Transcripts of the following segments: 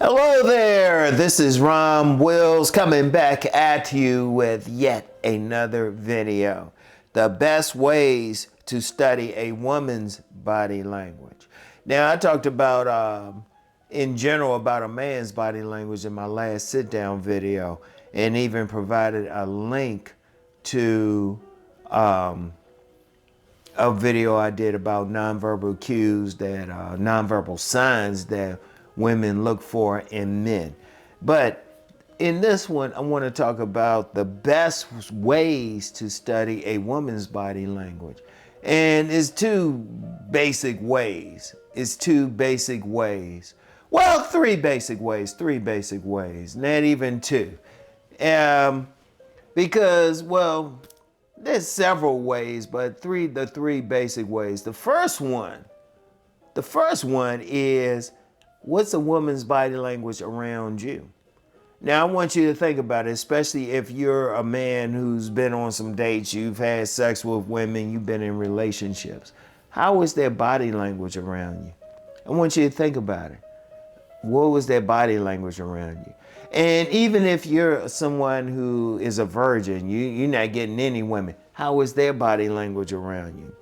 Hello there, this is RomWills coming back at you with yet another video. The best ways to study a woman's body language. Now, I talked about, in general, about a man's body language in my last sit-down video, and even provided a link to a video I did about nonverbal cues, that nonverbal signs that women look for in men. But in this one, I want to talk about the best ways to study a woman's body language. And it's two basic ways. Well, three basic ways, not even two. Because, well, there's several ways, but the three basic ways. The first one is, what's a woman's body language around you? Now, I want you to think about it, especially if you're a man who's been on some dates, you've had sex with women, you've been in relationships. How is their body language around you? I want you to think about it. What was their body language around you? And even if you're someone who is a virgin, you're not getting any women, how is their body language around you?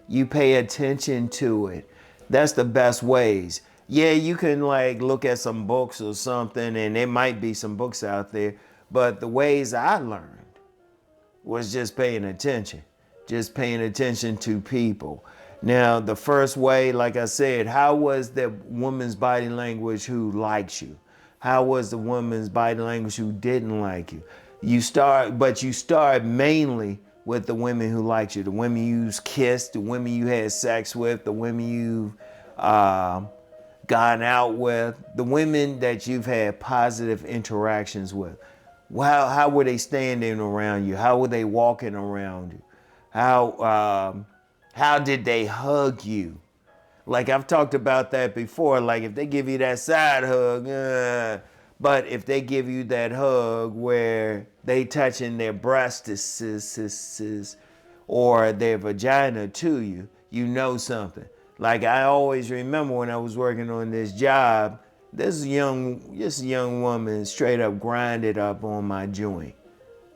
You pay attention to it. That's the best ways. Yeah, you can like look at some books or something, and there might be some books out there, but the ways I learned was just paying attention to people. Now, the first way, like I said, how was the woman's body language who likes you? How was the woman's body language who didn't like you? You start mainly with the women who liked you, the women you've kissed, the women you had sex with, the women you've gone out with, the women that you've had positive interactions with. How were they standing around you? How were they walking around you? How did they hug you? Like, I've talked about that before. Like, if they give you that side hug, but if they give you that hug where they touching their breasts or their vagina to you, you know something. Like, I always remember when I was working on this job, this young woman straight up grinded up on my joint.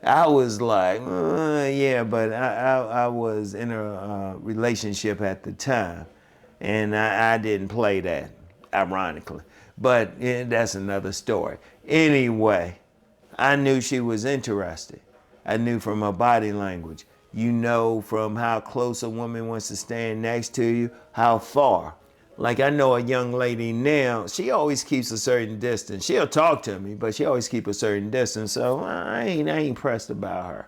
I was like, yeah, but I was in a relationship at the time, and I didn't play that, ironically. But that's another story. Anyway, I knew she was interested. I knew from her body language. You know from how close a woman wants to stand next to you, how far. Like, I know a young lady now, she always keeps a certain distance. She'll talk to me, but she always keeps a certain distance, so I ain't pressed about her.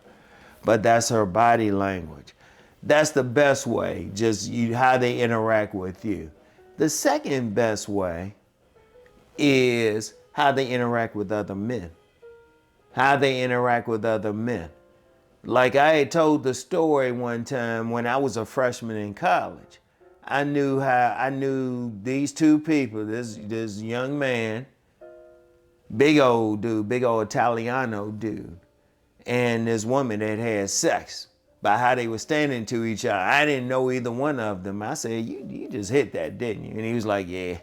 But that's her body language. That's the best way, how they interact with you. The second best way is how they interact with other men. Like, I had told the story one time when I was a freshman in college. I knew these two people, this young man, big old Italiano dude, and this woman that had sex, by how they were standing to each other. I didn't know either one of them. I said, you just hit that, didn't you? And he was like, yeah.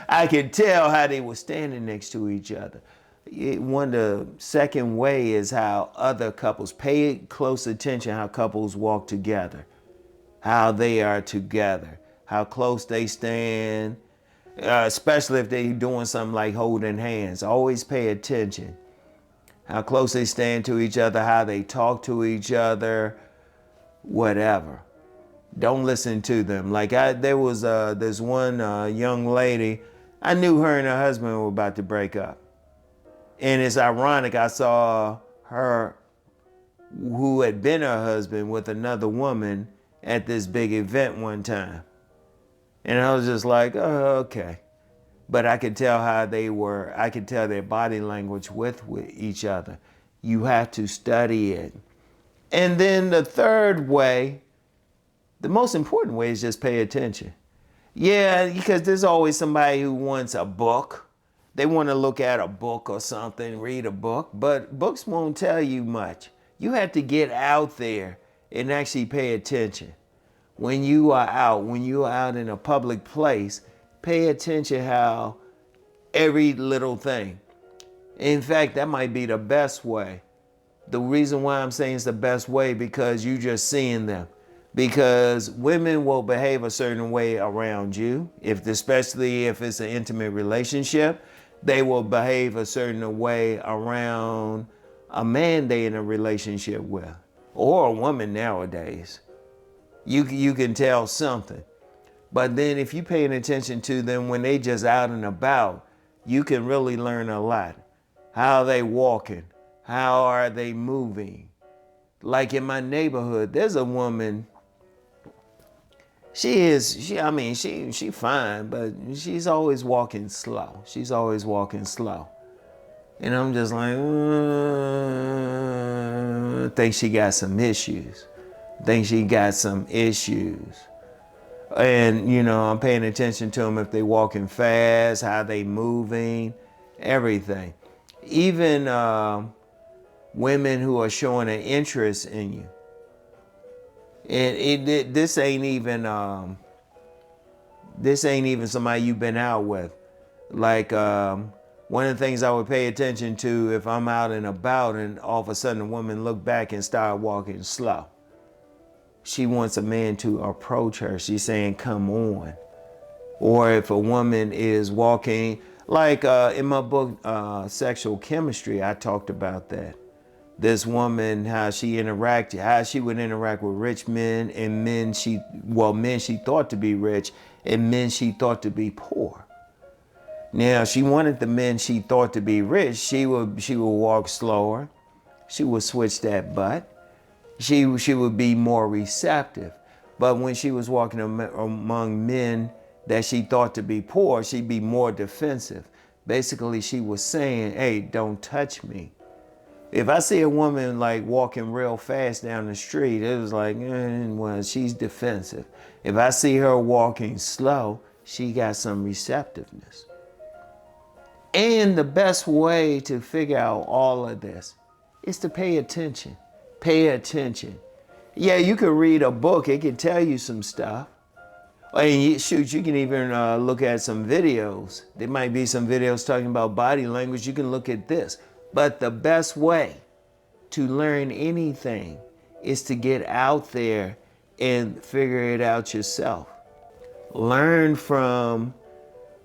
I could tell how they were standing next to each other. The second way is how other couples, pay close attention how couples walk together, how they are together, how close they stand, especially if they're doing something like holding hands. Always pay attention. How close they stand to each other, how they talk to each other, whatever. Don't listen to them. Like, there was this one young lady, I knew her and her husband were about to break up. And it's ironic, I saw her, who had been her husband, with another woman at this big event one time. And I was just like, oh, okay. But I could tell I could tell their body language with each other. You have to study it. And then the third way, the most important way, is just pay attention. Yeah, because there's always somebody who wants a book. They want to look at a book or something, read a book, but books won't tell you much. You have to get out there and actually pay attention. When you are out in a public place, pay attention how every little thing. In fact, that might be the best way. The reason why I'm saying it's the best way, because you just seeing them. Because women will behave a certain way around you, especially if it's an intimate relationship. They will behave a certain way around a man they in a relationship with, or a woman nowadays. You can tell something. But then if you're paying attention to them when they just out and about, you can really learn a lot. How are they walking? How are they moving? Like in my neighborhood, there's a woman. She fine, but she's always walking slow. She's always walking slow. And I'm just like, I think she got some issues. And, I'm paying attention to them if they walking fast, how they moving, everything. Even women who are showing an interest in you. And this ain't even somebody you've been out with. Like one of the things I would pay attention to if I'm out and about and all of a sudden a woman look back and start walking slow. She wants a man to approach her. She's saying, come on. Or if a woman is walking, like in my book, Sexual Chemistry, I talked about that. This woman, how she would interact with rich men and men she thought to be rich and men she thought to be poor. Now, she wanted the men she thought to be rich. She would walk slower. She would switch that butt. She would be more receptive. But when she was walking among men that she thought to be poor, she'd be more defensive. Basically, she was saying, hey, don't touch me. If I see a woman like walking real fast down the street, it was like, well, she's defensive. If I see her walking slow, she got some receptiveness. And the best way to figure out all of this is to pay attention. Pay attention. Yeah, you could read a book. It can tell you some stuff. And you can even look at some videos. There might be some videos talking about body language. You can look at this. But the best way to learn anything is to get out there and figure it out yourself. Learn from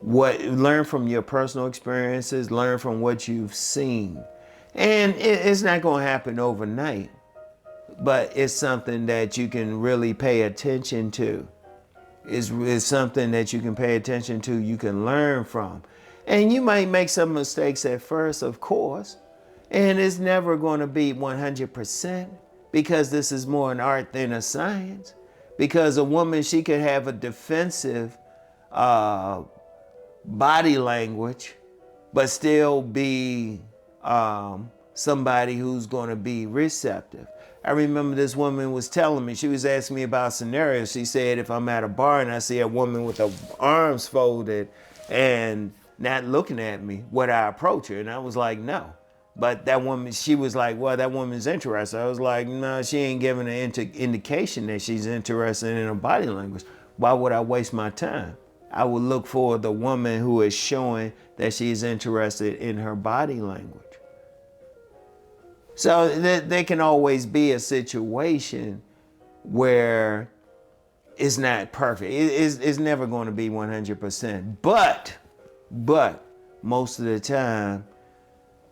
your personal experiences, learn from what you've seen. And it's not going to happen overnight, but it's something that you can really pay attention to. It's something that you can pay attention to, you can learn from. And you might make some mistakes at first, of course, and it's never going to be 100% because this is more an art than a science. Because a woman, she could have a defensive body language, but still be somebody who's going to be receptive. I remember this woman was telling me, she was asking me about scenarios. She said, if I'm at a bar and I see a woman with her arms folded and not looking at me, would I approach her? And I was like, no. But that woman, she was like, well, that woman's interested. I was like, no, she ain't giving an indication that she's interested in her body language. Why would I waste my time? I would look for the woman who is showing that she's interested in her body language. So there can always be a situation where it's not perfect. It's never going to be 100%. But most of the time,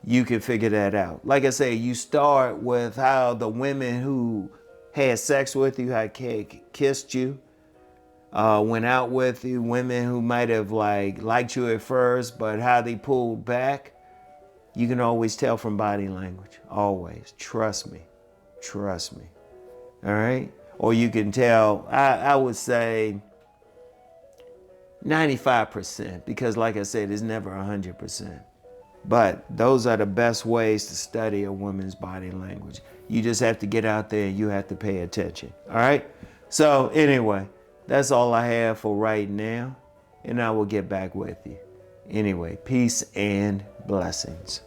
you can figure that out. Like I say, you start with how the women who had sex with you, had kissed you, went out with you, women who might have liked you at first, but how they pulled back. You can always tell from body language. Always. Trust me. All right? Or you can tell, I would say 95%, because like I said, it's never 100%. But those are the best ways to study a woman's body language. You just have to get out there and you have to pay attention. All right? So anyway, that's all I have for right now. And I will get back with you. Anyway, peace and blessings.